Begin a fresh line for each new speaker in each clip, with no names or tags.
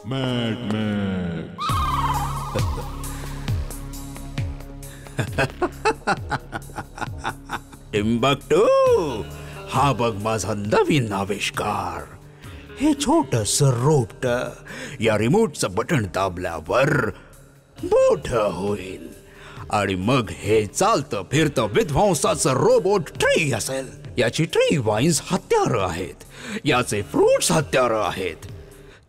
Mad max.
Timbuktu, हा बघ माझा नवीन आविष्कार. हे छोटस रोबोट या रिमोटचं बटन दाबल्यावर मोठं होईल आणि मग हे चालतं फिरतं विध्वंसाचं रोबोट ट्री असेल. याची ट्री वाईन्स हत्यार आहेत, याचे फ्रूट्स हत्यार आहेत.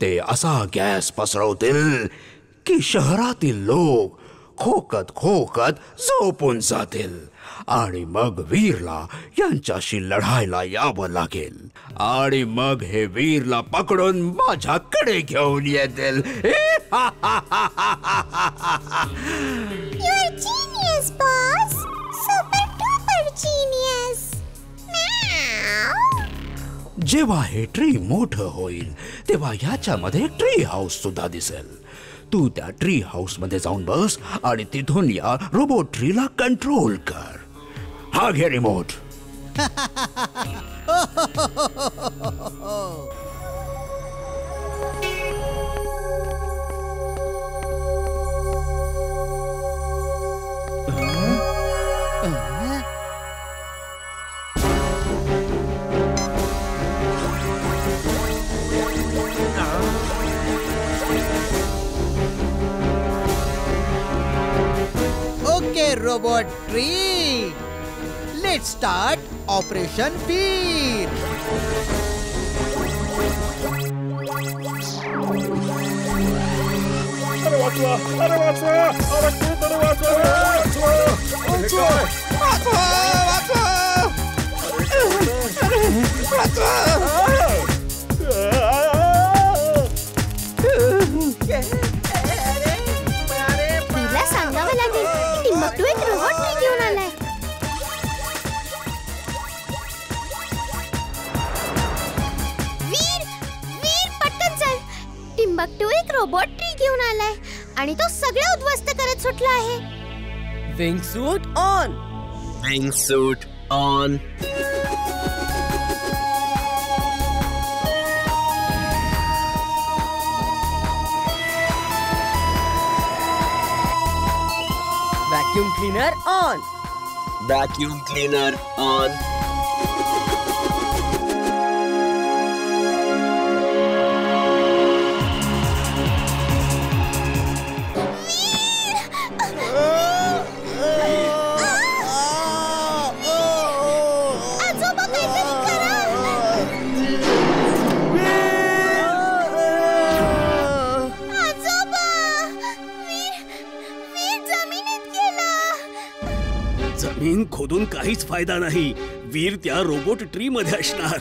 ते असा गॅस पसरवतील की शहरातील लोक खोकत खोकत झोपून जातील आणि मग वीरला यांच्याशी लढायला यावं लागेल आणि मग हे वीरला पकडून माझ्याकडे घेऊन येतील.
You're genius, boss. Super duper genius.
जेव्हा हे ट्री मोठं होईल तेव्हा ह्याच्यामध्ये ट्री हाऊस सुद्धा दिसेल. तू त्या ट्री हाऊस मध्ये जाऊन बस आणि तिथून या रोबोट ट्रीला कंट्रोल कर. हा घे remote.
Okay, robot tree. Let's start Operation Veer.
तिला सांगावं लागेल की टिम्बक्टू एक रोबोट ट्री घेऊन आलाय. वीर, वीर पटकन चल. टिम्बक्टू एक रोबोट ट्री घेऊन आलाय आणि तो सगळं उद्ध्वस्त करत सुटला आहे.
Wingsuit on.
Wingsuit on.
Vacuum cleaner on.
Vacuum cleaner on.
आजोबा काहीतरी करा. आजोबा, वीर, वीर जमिनीत गेला.
जमीन खोदून काहीच फायदा नाही. वीर त्या रोबोट ट्री मध्ये असणार.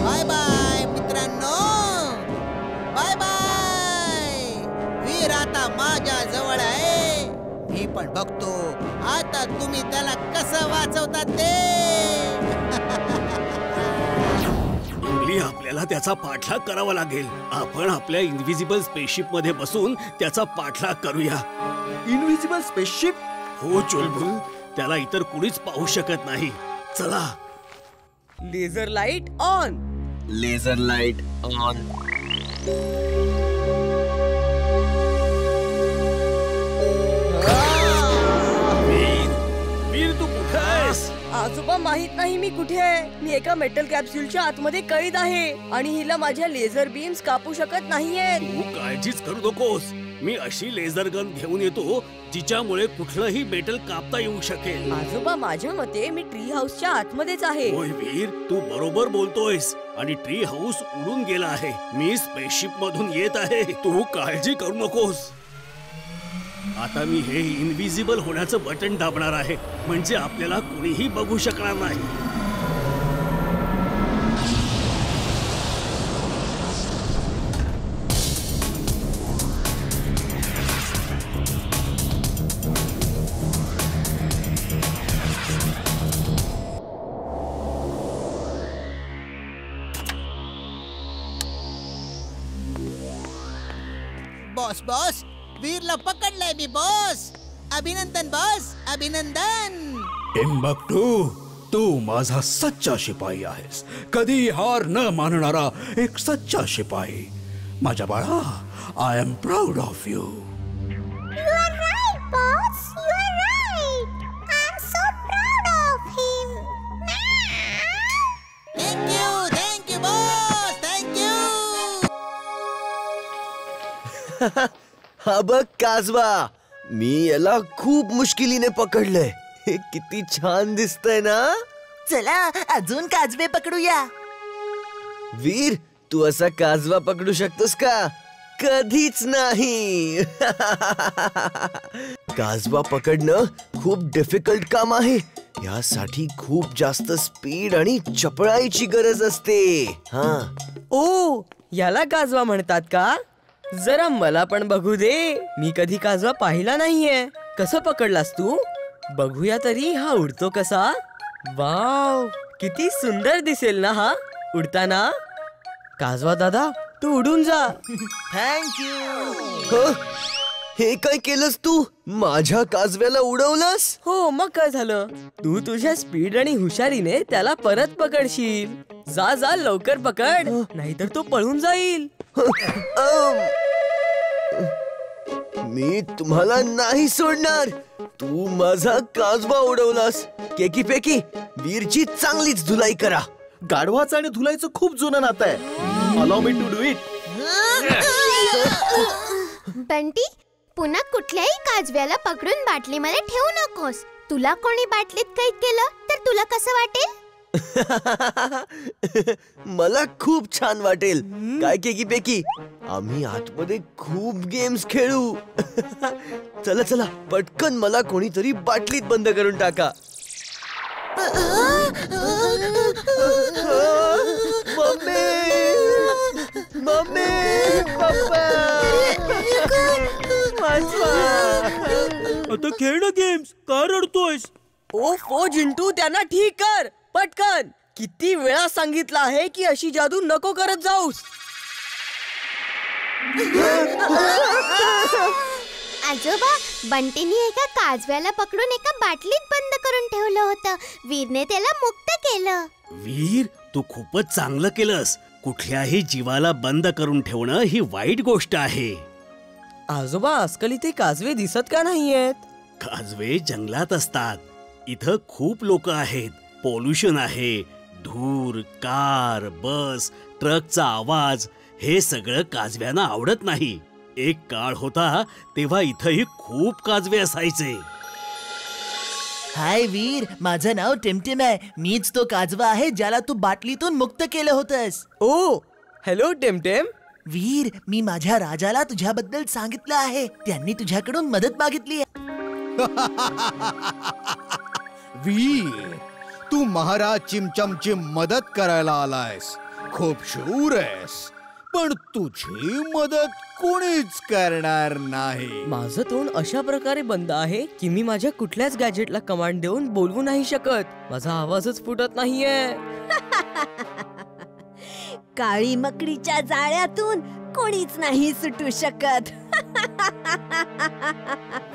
बाय बाय मित्रांनो. Bye bye. वीर आता माझ्या जवळ आहे. मी पण बघतो आता तुम्ही त्याला कसं वाचवतात ते.
इंगली, आपल्याला त्याचा पाठलाग करावा लागेल. आपण आपल्या इनव्हिजिबल स्पेसशिप मध्ये बसून त्याचा पाठलाग करूया.
Invisible spaceship.
हो चुलबुल, त्याला इतर कुणीच पाहू शकत नाही. चला.
Laser light on.
Laser light on.
वीर, तू कुठे आहेस?
आजोबा माहित नाही मी कुठे आहे. मी एका मेटल कॅप्सूलच्या आतमध्ये कैद आहे आणि हिला माझ्या लेझर बीम्स कापू शकत नाहीये.
तू काळजीच करू नकोस. मी अशी लेझर गन घेऊन येतो जिच्यामुळे कुठलंही मेटल कापता येऊ शकेल.
आजोबा, माझ्या मते मी ट्री हाऊसच्या आतमध्येच आहे.
होय वीर, तू बरोबर बोलतोयस. आणि ट्री हाऊस उडून गेला आहे. मी स्पेसशिप मधून येत आहे. तू काळजी करू नकोस. आता मी हे इनव्हिजिबल होण्याचं बटन दाबणार आहे, म्हणजे आपल्याला कुणीही बघू शकणार नाही.
बॉस बॉस वीरला पकडलाय मी बॉस. अभिनंदन बॉस, अभिनंदन.
टिम्बक्टू, तू माझा सच्चा शिपाई आहेस, कधी हार न मानणारा एक सच्चा शिपाई. माझ्या बाळा, I am proud of you.
You are right, boss. You are right. I am so proud of him.
Thank you boss, thank you.
हा बघ काजवा, मी याला खूप मुश्किलीने पकडलंय. हे किती छान दिसतंय ना.
चला अजून काजवे पकडूया.
वीर, तू असा काजवा पकडू शकतोस का? कधीच नाही. काजवा पकडणं खूप डिफिकल्ट काम आहे. यासाठी खूप जास्त स्पीड आणि चपळाईची गरज असते. हा.
ओ, याला काजवा म्हणतात का? जरा मला पण बघू दे. मी कधी काजवा पाहिला नाहीये. कसं पकडलास तू? बघूया तरी हा उडतो कसा. वाव, किती सुंदर दिसेल ना हा उडताना. काजवा दादा, तू उडून जा.
थँक्यू.
हे काय केलंस तू? माझ्या काजव्याला उडवलंस?
हो, मग काय झालं? तू तुझ्या स्पीड आणि हुशारीने त्याला परत पकडशील. जा जा, लवकर पकड, नाहीतर तो पळून जाईल.
मी तुम्हाला नाही सोडणार. तू माझा काजवा उडवलास. केकी पेकी, वीरची चांगलीच धुलाई करा.
गाढवाचं आणि धुलाईचं खूप जुनं नातं आहे. Allow me to do it.
Bunty, पुन्हा कुठल्याही काजव्याला पकडून बाटलीमध्ये ठेवू नकोस. तुला कोणी बाटलीत कैद केलं तर तुला कसं वाटेल?
मला खूप छान वाटेल. काय केकी पेकी, आम्ही आतमध्ये खूप गेम्स खेळू. चला चला, पटकन मला कोणीतरी बाटलीत बंद करून टाका. मम्मी, मम्मी, पप्पा,
आता खेळ ना गेम्स. का रडतोयस?
ओ जिंटू, त्यांना ठीक कर पटकन. किती वेळा सांगितलं आहे की अशी जादू नको करत जाऊस.
आजोबा, बंटीने एका काजव्याला पकडून एका बाटलीत बंद करून ठेवलं होतं. वीरने त्याला मुक्त केलं.
वीर, तू खूपच चांगलं केलंस. कुठल्याही जीवाला बंद करून ठेवणं ही वाईट गोष्ट आहे.
आजोबा, आजकाल इथे काजवे दिसत का नाहीयेत?
काजवे जंगलात असतात. इथं खूप लोक आहेत. पोल्युशन आहे. धूर, कार, बस, ट्रकचा आवाज, हे सगळं काजव्यांना आवडत नाही. एक काळ होता तेव्हा इथंही खूप काजवे असायचे.
हाय वीर, माझं नाव टिमटिम आहे. मीच तो काजवा आहे ज्याला तू बाटलीतून मुक्त केलं होतंस.
ओ, हॅलो टेमटेम.
वीर, मी माझ्या राजाला तुझ्याबद्दल सांगितलं आहे. त्यांनी तुझ्याकडून मदत मागितली.
वीर, तू महाराज चिमचमची मदत करायला आलायस. खूप शूर आहेस, पण तुझी मदत कोणीच करणार नाही.
माझं तोंड अशा प्रकारे बंद आहे की मी माझ्या कुठल्याच गॅजेटला कमांड देऊन बोलवू नाही शकत. माझा आवाजच फुटत नाहीये.
काळी मकडीच्या जाळ्यातून कोणीच नाही सुटू शकत.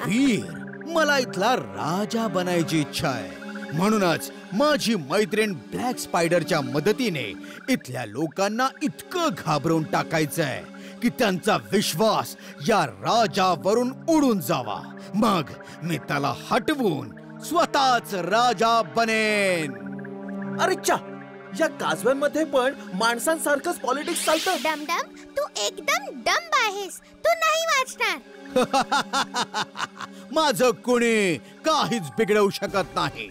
वीर, मला इथला राजा बनायची इच्छा आहे. म्हणूनच माझी मैत्रीण ब्लॅक स्पायडरच्या मदतीने इथल्या लोकांना इतकं घाबरवून टाकायचंय की त्यांचा विश्वास या राजावरून उडून जावा. मग मी त्याला हटवून स्वतःच राजा बनेन.
अरे चा, या काजव्यांमध्ये पण माणसांसारखंच पॉलिटिक्स चालतं.
डमडम, तू एकदम डंब आहेस. तू नाही वाचणार.
माझं कुणी काहीच बिघडवू शकत नाही.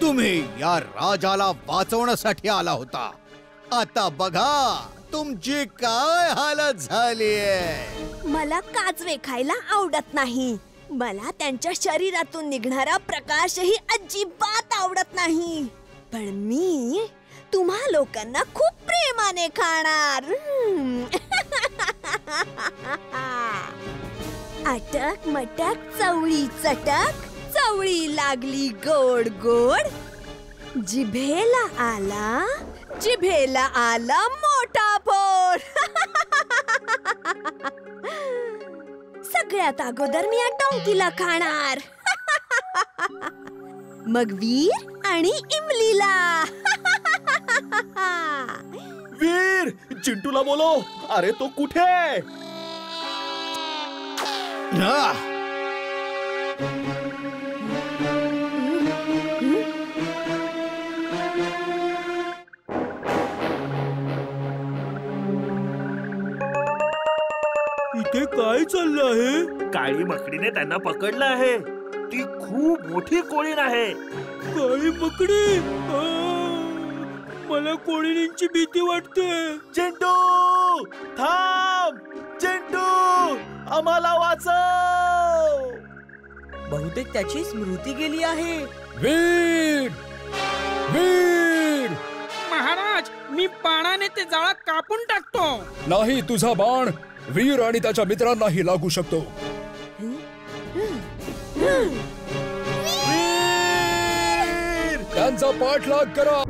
तुम्ही या राजाला वाचवण्यासाठी आला होता. आता बघा तुमची काय हालत झालीये.
मला काजवे खायला आवडत नाही. मला त्यांच्या शरीरातून निघणारा प्रकाशही अजिबात आवडत नाही. पण मी तुम्हा लोकांना खूप प्रेमाने खाणार. अटक मटक चवळी चटक, चवळी लागली गोड गोड. जिभेला आला मोठा फोड. सगळ्यात अगोदर मी या डॉंकीला खाणार. मग वीर आणि इमलीला.
वीर, चिंटूला बोलो. अरे तो कुठे?
इथे काय चाललं आहे?
काळी मकडीने त्यांना पकडलं आहे. ती खूप मोठी कोळीण आहे.
काळी मकडी? मला कोळींची भीती वाटते.
चिंटू, थांब. चिंटू, आम्हाला वाचव.
बहुतेक त्याची स्मृती गेली आहे.
वीर, वीर.
महाराज, मी बाणाने ते जाळा कापून टाकतो.
नाही, तुझा बाण वीर आणि त्याच्या मित्रांनाही लागू शकतो. त्यांचा पाठलाग करा.